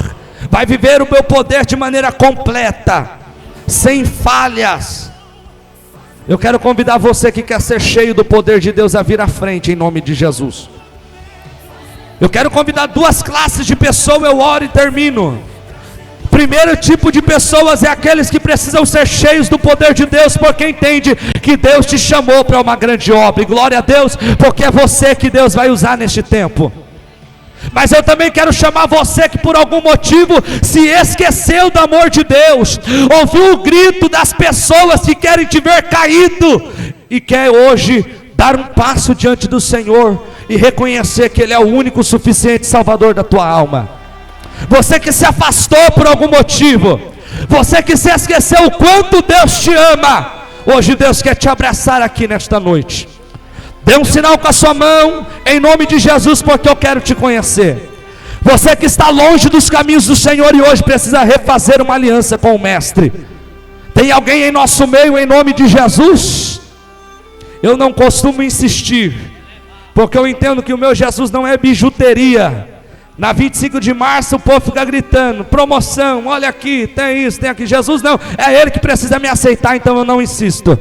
[SPEAKER 1] Vai viver o meu poder de maneira completa, sem falhas. Eu quero convidar você que quer ser cheio do poder de Deus a vir à frente, em nome de Jesus. Eu quero convidar duas classes de pessoas, eu oro e termino. Primeiro tipo de pessoas é aqueles que precisam ser cheios do poder de Deus, porque entende que Deus te chamou para uma grande obra, e glória a Deus, porque é você que Deus vai usar neste tempo. Mas eu também quero chamar você que por algum motivo se esqueceu do amor de Deus, ouviu o grito das pessoas que querem te ver caído, e quer hoje dar um passo diante do Senhor, e reconhecer que Ele é o único suficiente Salvador da tua alma. Você que se afastou por algum motivo, você que se esqueceu o quanto Deus te ama, hoje Deus quer te abraçar aqui nesta noite. Dê um sinal com a sua mão, em nome de Jesus, porque eu quero te conhecer. Você que está longe dos caminhos do Senhor e hoje precisa refazer uma aliança com o Mestre. Tem alguém em nosso meio, em nome de Jesus? Eu não costumo insistir, porque eu entendo que o meu Jesus não é bijuteria. Na 25 de março o povo fica gritando: promoção, olha aqui, tem isso, tem aqui. Jesus não, é Ele que precisa me aceitar, então eu não insisto.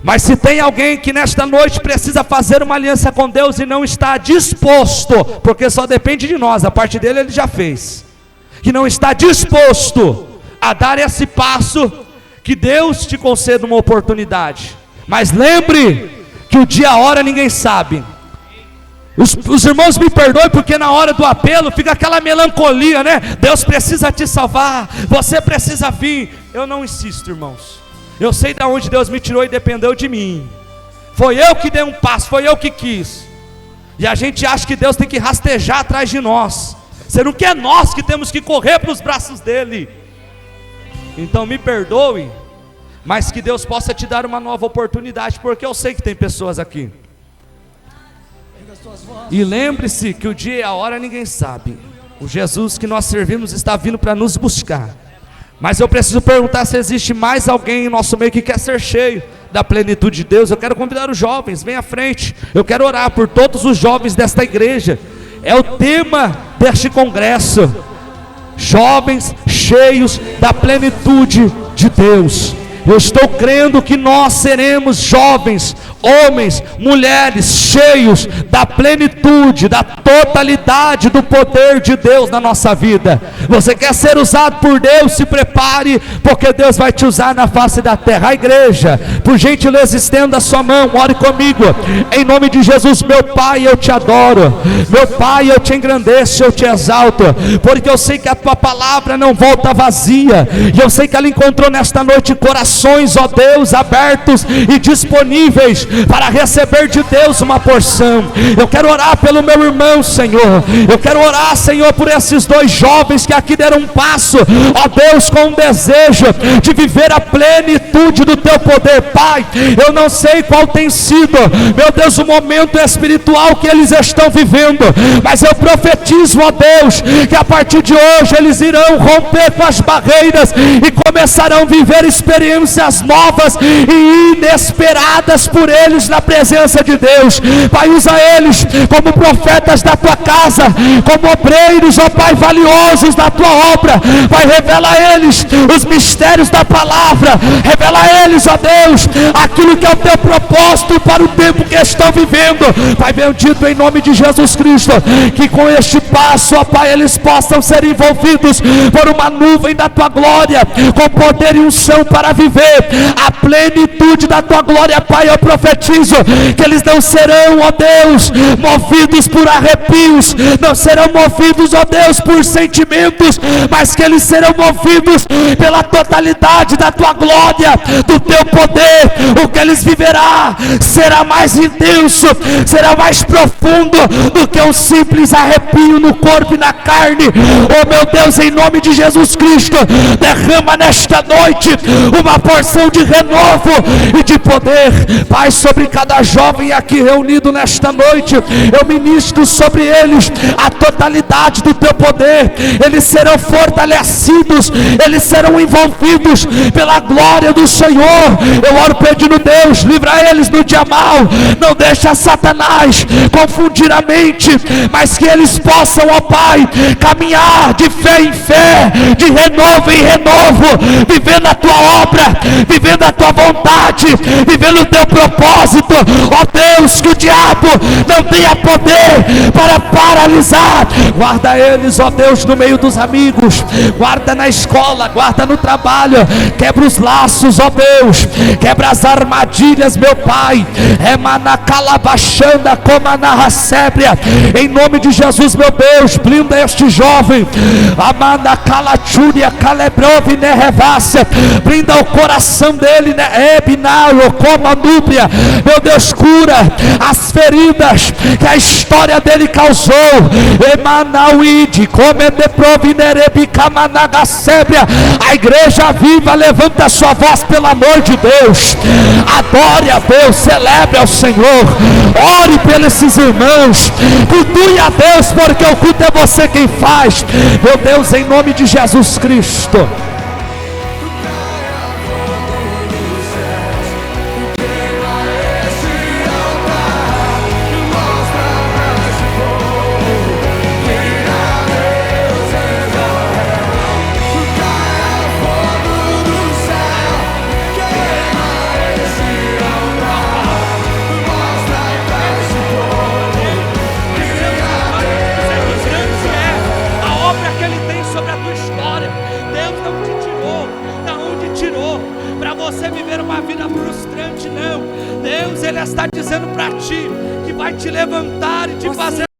[SPEAKER 1] Mas se tem alguém que nesta noite precisa fazer uma aliança com Deus e não está disposto, porque só depende de nós, a parte dele Ele já fez, que não está disposto a dar esse passo, que Deus te conceda uma oportunidade. Mas lembre que o dia, a hora ninguém sabe. Os irmãos me perdoem, porque na hora do apelo fica aquela melancolia, né? Deus precisa te salvar, você precisa vir. Eu não insisto, irmãos. Eu sei de onde Deus me tirou e dependeu de mim. Foi eu que dei um passo, foi eu que quis. E a gente acha que Deus tem que rastejar atrás de nós, sendo que é nós que temos que correr para os braços dele. Então me perdoe, mas que Deus possa te dar uma nova oportunidade, porque eu sei que tem pessoas aqui. E lembre-se que o dia e a hora ninguém sabe. O Jesus que nós servimos está vindo para nos buscar. Mas eu preciso perguntar se existe mais alguém em nosso meio que quer ser cheio da plenitude de Deus. Eu quero convidar os jovens, vem à frente. Eu quero orar por todos os jovens desta igreja. É o tema deste congresso: jovens cheios da plenitude de Deus. Eu estou crendo que nós seremos jovens, homens, mulheres cheios da plenitude, da totalidade do poder de Deus na nossa vida. Você quer ser usado por Deus? Se prepare, porque Deus vai te usar na face da terra. A igreja, por gentileza, estenda a sua mão, ore comigo, em nome de Jesus. Meu Pai, eu te adoro, meu Pai, eu te engrandeço, eu te exalto, porque eu sei que a tua palavra não volta vazia, e eu sei que ela encontrou nesta noite corações, ó Deus, abertos e disponíveis para receber de Deus uma porção. Eu quero orar pelo meu irmão, Senhor. Eu quero orar, Senhor, por esses dois jovens que aqui deram um passo, ó Deus, com um desejo de viver a plenitude do teu poder. Pai, eu não sei qual tem sido, meu Deus, o momento espiritual que eles estão vivendo, mas eu profetizo, ó Deus, que a partir de hoje eles irão romper com as barreiras e começarão a viver experiências novas e inesperadas por eles na presença de Deus. Pai, usa eles como profetas da tua casa, como obreiros, ó Pai, valiosos da tua obra. Pai, revela a eles os mistérios da palavra, revela a eles, ó Deus, aquilo que é o teu propósito para o tempo que estão vivendo. Pai bendito, em nome de Jesus Cristo, que com este passo, ó Pai, eles possam ser envolvidos por uma nuvem da tua glória, com poder e unção para viver a plenitude da tua glória. Pai, eu profetizo que eles não serão, ó Deus, movidos por arrepios, não serão movidos, ó Deus, por sentimentos, mas que eles serão movidos pela totalidade da tua glória, do teu poder. O que eles viverá será mais intenso, será mais profundo do que um simples arrepio no corpo e na carne. Oh meu Deus, em nome de Jesus Cristo, derrama nesta noite uma porção de renovo e de poder, Pai, sobre cada jovem aqui reunido nesta noite. Eu ministro sobre eles a totalidade do teu poder. Eles serão fortalecidos, eles serão envolvidos pela glória do Senhor. Eu oro pedindo, Deus, livra eles do dia mal, não deixa Satanás confundir a mente, mas que eles possam, ó Pai, caminhar de fé em fé, de renovo em renovo, vivendo a tua obra, vivendo a tua vontade, vivendo o teu propósito. Ó Deus, que o diabo não tenha poder para paralisar. Guarda eles, ó Deus, no meio dos amigos, guarda na escola, guarda no trabalho, quebra os laços, ó Deus, quebra as armadilhas, meu Pai. Emanacalabachanda comanarracébria, em nome de Jesus, meu Deus, blinda este jovem. Amanacalachúria calebrove nerrevácia, blinda o coração dele, né? Ebinaro comanúbria, meu Deus, cura as feridas que a história dele causou. Emanauide comedeprovinerebicamanagacébria. A igreja viva, levanta a sua voz, pelo amor de Deus, adore a Deus, celebre ao Senhor, ore pelos esses irmãos, cultue a Deus, porque o culto é você quem faz, meu Deus, em nome de Jesus Cristo. Ele está dizendo para ti que vai te levantar e te fazer